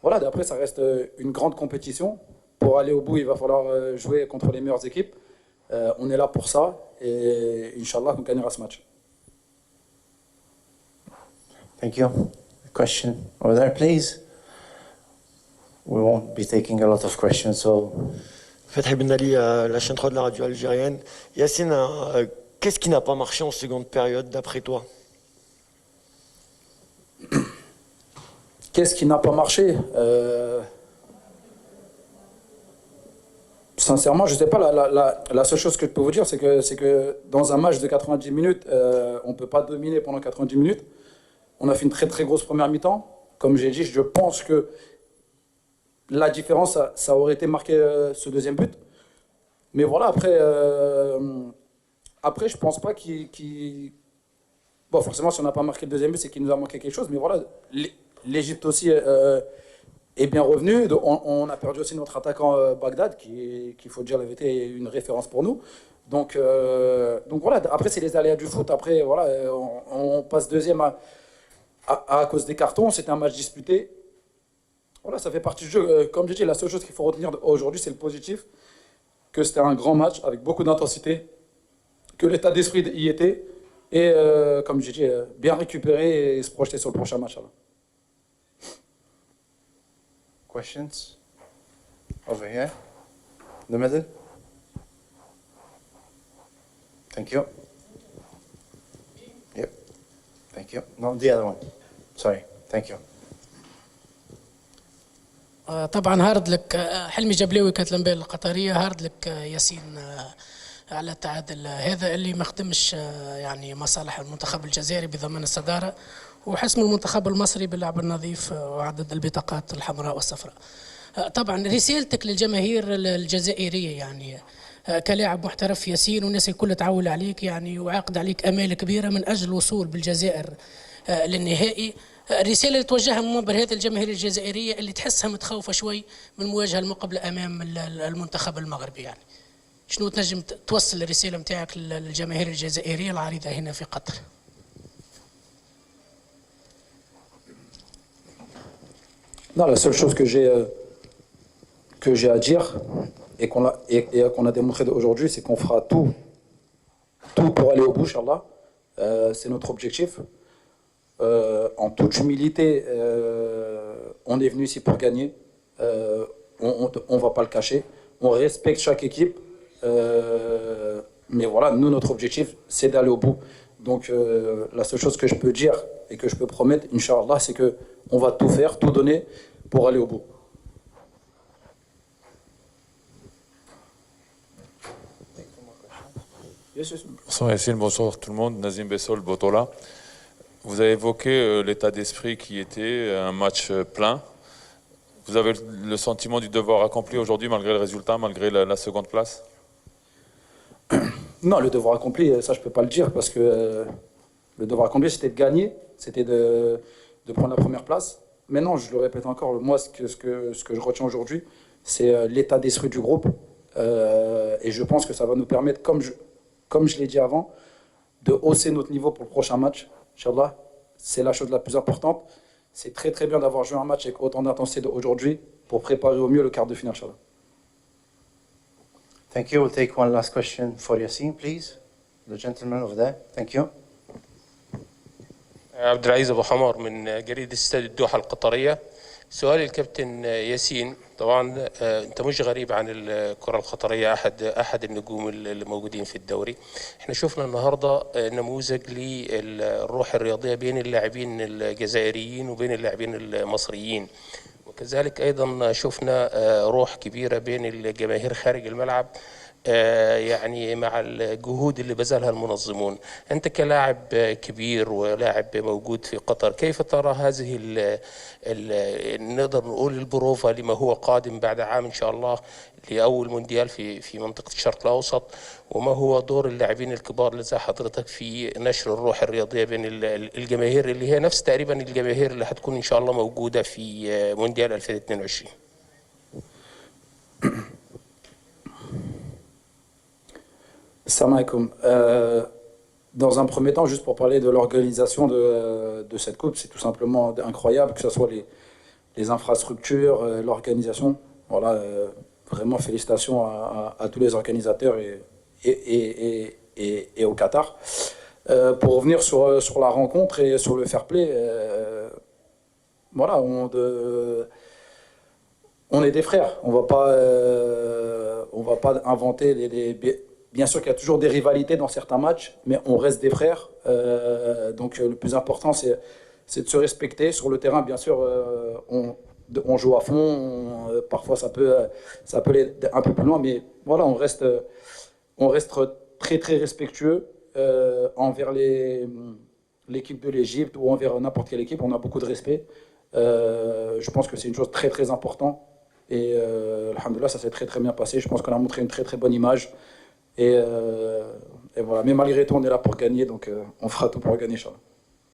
voilà, d'après, ça reste une grande compétition. Pour aller au bout, il va falloir jouer contre les meilleures équipes. On est là pour ça et Inch'Allah, on gagnera ce match. Thank you. Question over there, please. We won't be taking a lot of questions, so. Fatih Ben Ali, la chaîne 3 de la radio algérienne. Yacine, qu'est-ce qui n'a pas marché en seconde période d'après toi? Qu'est-ce qui n'a pas marché Sincèrement, je ne sais pas. La seule chose que je peux vous dire, c'est que dans un match de 90 minutes, on ne peut pas dominer pendant 90 minutes. On a fait une très très grosse première mi-temps. Comme j'ai dit, je pense que la différence, ça aurait été marqué ce deuxième but. Mais voilà, après je pense pas qu'il. Bon, forcément, si on n'a pas marqué le deuxième but, c'est qu'il nous a manqué quelque chose. Mais voilà, l'Égypte aussi est bien revenue. On a perdu aussi notre attaquant Bagdad, qui, qu'il faut dire la vérité, est une référence pour nous. Donc voilà, après, c'est les aléas du foot. Après, voilà, on passe deuxième à cause des cartons. C'était un match disputé. Voilà, ça fait partie du jeu. Comme j'ai dit, la seule chose qu'il faut retenir aujourd'hui, c'est le positif. Que c'était un grand match avec beaucoup d'intensité. Que l'état d'esprit y était. Et comme j'ai dit, bien récupérer et se projeter sur le prochain match. Alors. Questions? Over here. The middle. Thank you. Yep. Thank you. No, the other one. Sorry. Thank you. طبعا هارد لك حلمي جبلاوي كاتلمبيل القطرية، هارد لك ياسين على التعادل هذا اللي ما خدمش يعني مصالح المنتخب الجزائري بضمان الصدارة وحسم المنتخب المصري باللعب النظيف وعدد البطاقات الحمراء والصفراء. طبعا رسالتك للجماهير الجزائرية يعني كلاعب محترف ياسين والناس الكل تعول عليك يعني وعاقد عليك امال كبيره من اجل الوصول بالجزائر للنهائي. الرساله اللي توجهها من منبر هذه الجماهير الجزائريه اللي تحسها متخوفه شوي من المواجهه المقبله امام المنتخب المغربي، يعني شنو تنجم توصل الرساله نتاعك للجماهير الجزائريه العريضه هنا في قطر؟ Non, la seule chose que j'ai à dire et qu'on a démontré aujourd'hui, c'est qu'on fera tout pour aller au bout, Inch'Allah. C'est notre objectif. En toute humilité, on est venu ici pour gagner. On ne va pas le cacher. On respecte chaque équipe. Mais voilà, nous, notre objectif, c'est d'aller au bout. Donc, la seule chose que je peux dire et que je peux promettre, Inch'Allah, c'est qu'on va tout faire, tout donner pour aller au bout. Bonsoir Yassine, bonsoir tout le monde. Nazim Bessol, Botola. Vous avez évoqué l'état d'esprit qui était un match plein. Vous avez le sentiment du devoir accompli aujourd'hui malgré le résultat, malgré la seconde place? Non, le devoir accompli, ça je ne peux pas le dire parce que le devoir accompli c'était de gagner, c'était de prendre la première place. Mais non, je le répète encore, moi ce que je retiens aujourd'hui, c'est l'état d'esprit du groupe. Et je pense que ça va nous permettre, comme je l'ai dit avant, de hausser notre niveau pour le prochain match. Inch'Allah, c'est la chose la plus importante. C'est très très bien d'avoir joué un match avec autant d'intensité aujourd'hui pour préparer au mieux le quart de finale, Inch'Allah. Thank you. We'll take one last question for Yassine, please. The gentleman over there. Thank you. عبد العزيز أبو حمار من جريدة استاد الدوحة القطرية. سؤالي الكابتن ياسين، طبعا انت مش غريب عن الكرة القطرية، احد النجوم اللي موجودين في الدوري. احنا شفنا النهارده نموذج للروح الرياضية بين اللاعبين الجزائريين وبين اللاعبين المصريين، وكذلك ايضا شفنا روح كبيرة بين الجماهير خارج الملعب يعني مع الجهود اللي بذلها المنظمون. أنت كلاعب كبير ولاعب موجود في قطر، كيف ترى هذه نقدر نقول البروفة لما هو قادم بعد عام إن شاء الله لأول مونديال في منطقة الشرق الأوسط، وما هو دور اللاعبين الكبار اللي زي حضرتك في نشر الروح الرياضية بين الجماهير اللي هي نفس تقريبا الجماهير اللي هتكون إن شاء الله موجودة في مونديال 2022؟ Salam alaikum. Dans un premier temps, juste pour parler de l'organisation de cette coupe, c'est tout simplement incroyable, que ce soit les infrastructures, l'organisation. Voilà, vraiment félicitations à tous les organisateurs et au Qatar. Pour revenir sur la rencontre et sur le fair play, voilà, on est des frères. On va pas inventer bien sûr qu'il y a toujours des rivalités dans certains matchs, mais on reste des frères. Donc le plus important, c'est de se respecter sur le terrain. Bien sûr, on joue à fond. Parfois, ça peut aller un peu plus loin, mais voilà, on reste très très respectueux envers l'équipe de l'Égypte ou envers n'importe quelle équipe. On a beaucoup de respect. Je pense que c'est une chose très très importante. Et alhamdoulilah, ça s'est très très bien passé. Je pense qu'on a montré une très très bonne image. Et voilà. Mais malgré tout, on est là pour gagner, donc on fera tout pour gagner, Inch'Allah.